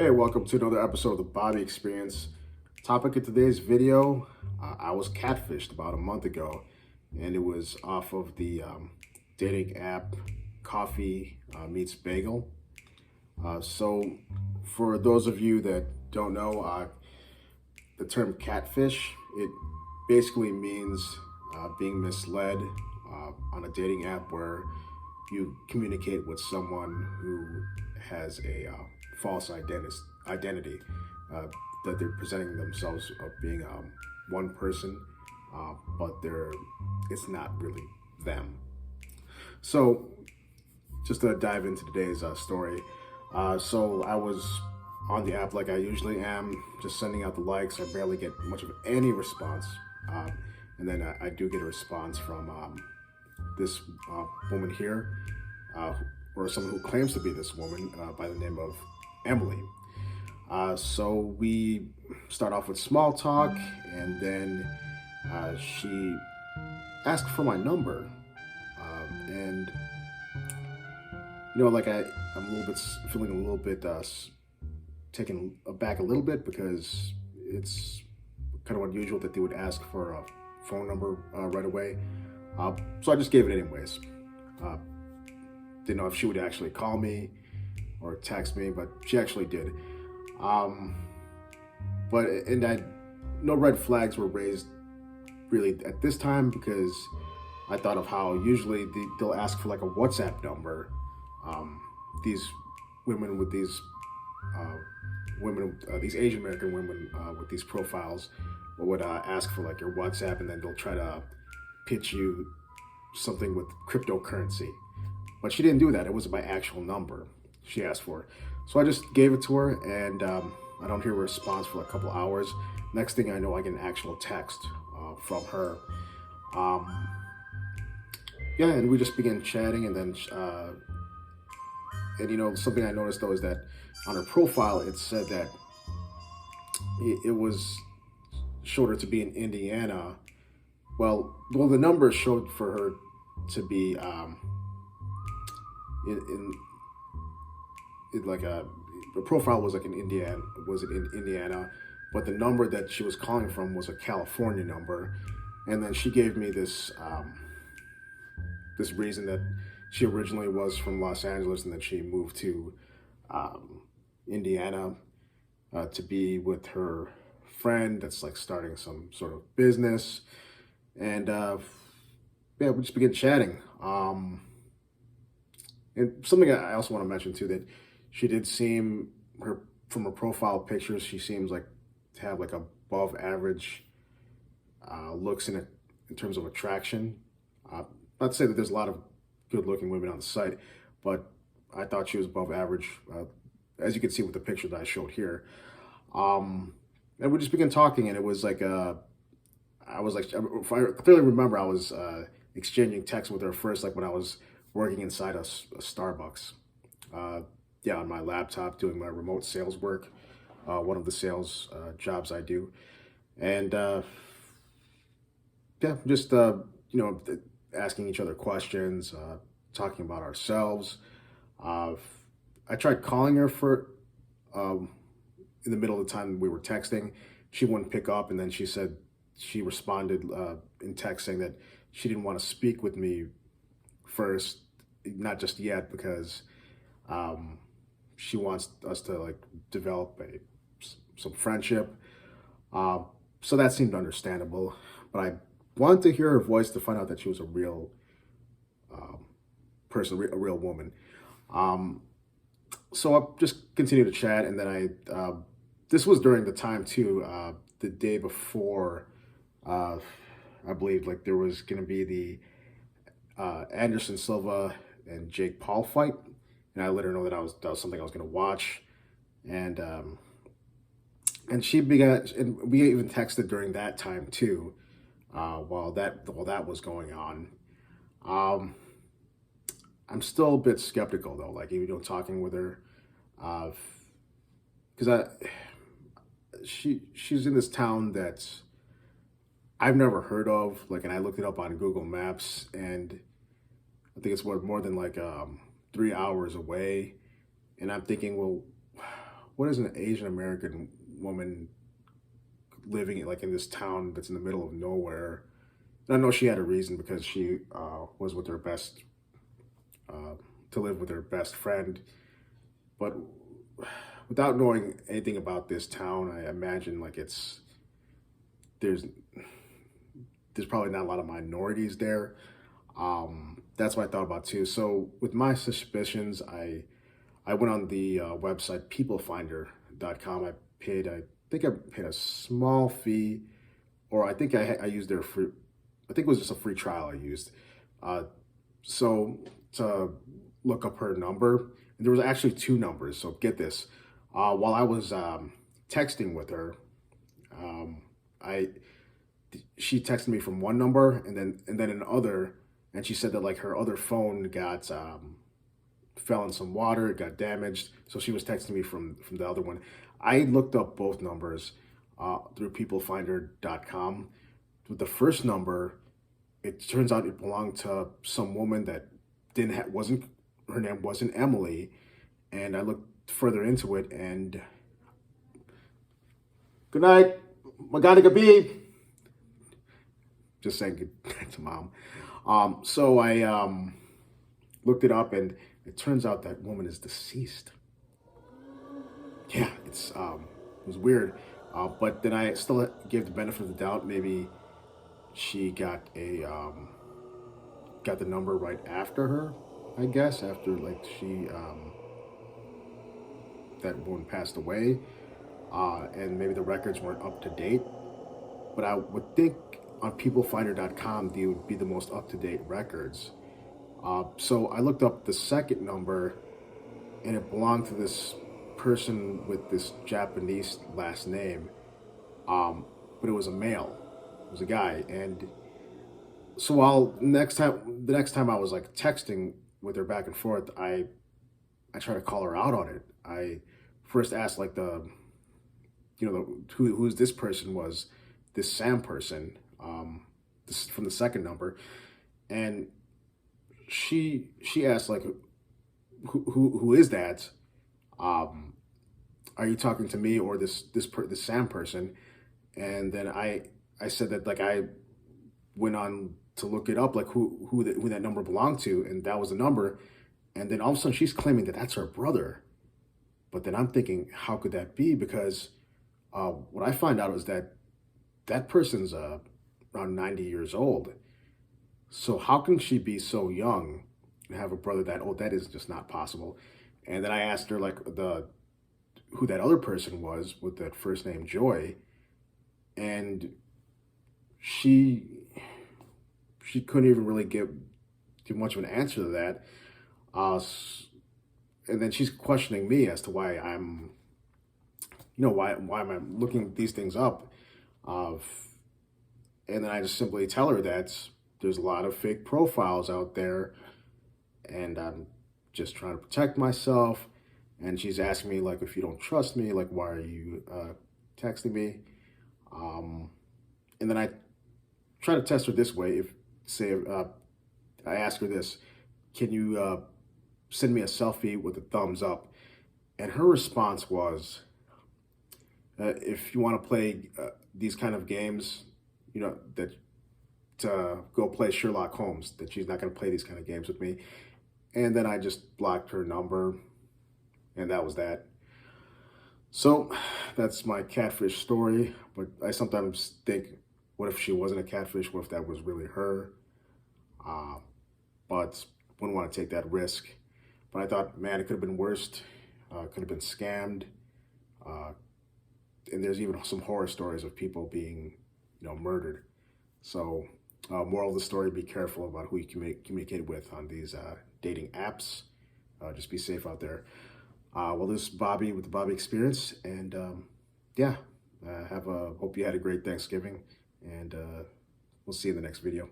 Hey, welcome to another episode of the Bobby Experience. Topic of today's video, I was catfished about a month ago, and it was off of the dating app Coffee Meets Bagel. So for those of you that don't know, the term catfish, it basically means being misled on a dating app where you communicate with someone who has a false identity that they're presenting themselves of being one person, but it's not really them. So just to dive into today's story. So I was on the app like I usually am, just sending out the likes. I barely get much of any response. And then I do get a response from this woman here, or someone who claims to be this woman by the name of Emily. So we start off with small talk, and then she asked for my number. And like I'm a little bit feeling a little bit taken aback a little bit, because it's kind of unusual that they would ask for a phone number right away. So I just gave it anyways. Didn't know if she would actually call me or text me, but she actually did. No red flags were raised really at this time, because I thought of how usually they'll ask for like a WhatsApp number. These women with these these Asian American women with these profiles would ask for like your WhatsApp, and then they'll try to pitch you something with cryptocurrency. But she didn't do that. It was my actual number she asked for. So I just gave it to her, and I don't hear a response for a couple hours. Next thing I know, I get an actual text from her. And we just began chatting, and then something I noticed though is that on her profile it said that it was showed her to be in Indiana. Well, the number showed for her to be the profile was like in Indiana, but the number that she was calling from was a California number. And then she gave me this this reason that she originally was from Los Angeles, and that she moved to Indiana to be with her friend that's like starting some sort of business. And we just began chatting. And something I also want to mention too, that she did seem, from her profile pictures, she seems like to have like above average looks in terms of attraction. Not to say that there's a lot of good looking women on the site, but I thought she was above average, as you can see with the picture that I showed here. And we just began talking, and it was like if I clearly remember, I was exchanging texts with her first, like when I was working inside a Starbucks, on my laptop doing my remote sales work, one of the sales jobs I do. And just asking each other questions, talking about ourselves. I tried calling her for in the middle of the time we were texting. She wouldn't pick up, and then she responded in text saying that she didn't want to speak with me first, not just yet, because she wants us to like develop some friendship. So that seemed understandable, but I wanted to hear her voice to find out that she was a real person, a real woman. So I just continued to chat, and then this was during the time too, the day before, I believe, like there was going to be the Anderson Silva and Jake Paul fight, and I let her know that that was something I was going to watch, and she began, and we even texted during that time too, while that was going on. I'm still a bit skeptical though, like even talking with her, because she's in this town that I've never heard of, like, and I looked it up on Google Maps, and I think it's more than like 3 hours away. And I'm thinking, well, what is an Asian American woman living like in this town that's in the middle of nowhere? And I know she had a reason because she was with her best to live with her best friend, but without knowing anything about this town, I imagine like there's there's probably not a lot of minorities there. That's what I thought about too. So with my suspicions, I went on the website peoplefinder.com. I think I paid a small fee, or I think I used their free. I think it was just a free trial I used. Uh, so to look up her number, and there was actually two numbers. So get this, while I was texting with her, I she texted me from one number and then another, and she said that like her other phone got fell in some water, it got damaged, so she was texting me from the other one. I looked up both numbers through peoplefinder.com. With the first number, it turns out it belonged to some woman that wasn't her name wasn't Emily, and I looked further into it and good night, Magana Gabi. Just saying good night to mom. So I looked it up, and it turns out that woman is deceased. Yeah, it was weird, but then I still gave the benefit of the doubt. Maybe she got the number right after her. I guess after like she that woman passed away, and maybe the records weren't up to date. But I would think on peoplefinder.com they would be the most up to date records. So I looked up the second number, and it belonged to this person with this Japanese last name, but it was a male. It was a guy, and so the next time I was like texting with her back and forth, I tried to call her out on it. I first asked like who's this person was, this Sam person, this from the second number, and she asked like who is that? Are you talking to me or this Sam person? And then I said that like I went on to look it up, like who that number belonged to, and that was the number. And then all of a sudden she's claiming that that's her brother. But then I'm thinking, how could that be? Because what I find out is that person's around 90 years old. So how can she be so young and have a brother that old? That is just not possible. And then I asked her like who that other person was with that first name Joy, and she couldn't even really give much of an answer to that. And then she's questioning me as to why I'm, why am I looking these things up? And then I just simply tell her that there's a lot of fake profiles out there, and I'm just trying to protect myself. And she's asking me like, if you don't trust me, like, why are you texting me? And then I try to test her this way. If say I ask her this, can you send me a selfie with a thumbs up? And her response was, if you want to play these kind of games, that to go play Sherlock Holmes, that she's not going to play these kind of games with me. And then I just blocked her number, and that was that. So that's my catfish story. But I sometimes think, what if she wasn't a catfish? What if that was really her? But wouldn't want to take that risk. But I thought, man, it could have been worse. Could have been scammed. And there's even some horror stories of people being, murdered. So moral of the story, be careful about who you communicate with on these dating apps. Just be safe out there. Well, this is Bobby with the Bobby Experience. And yeah, hope you had a great Thanksgiving. And we'll see you in the next video.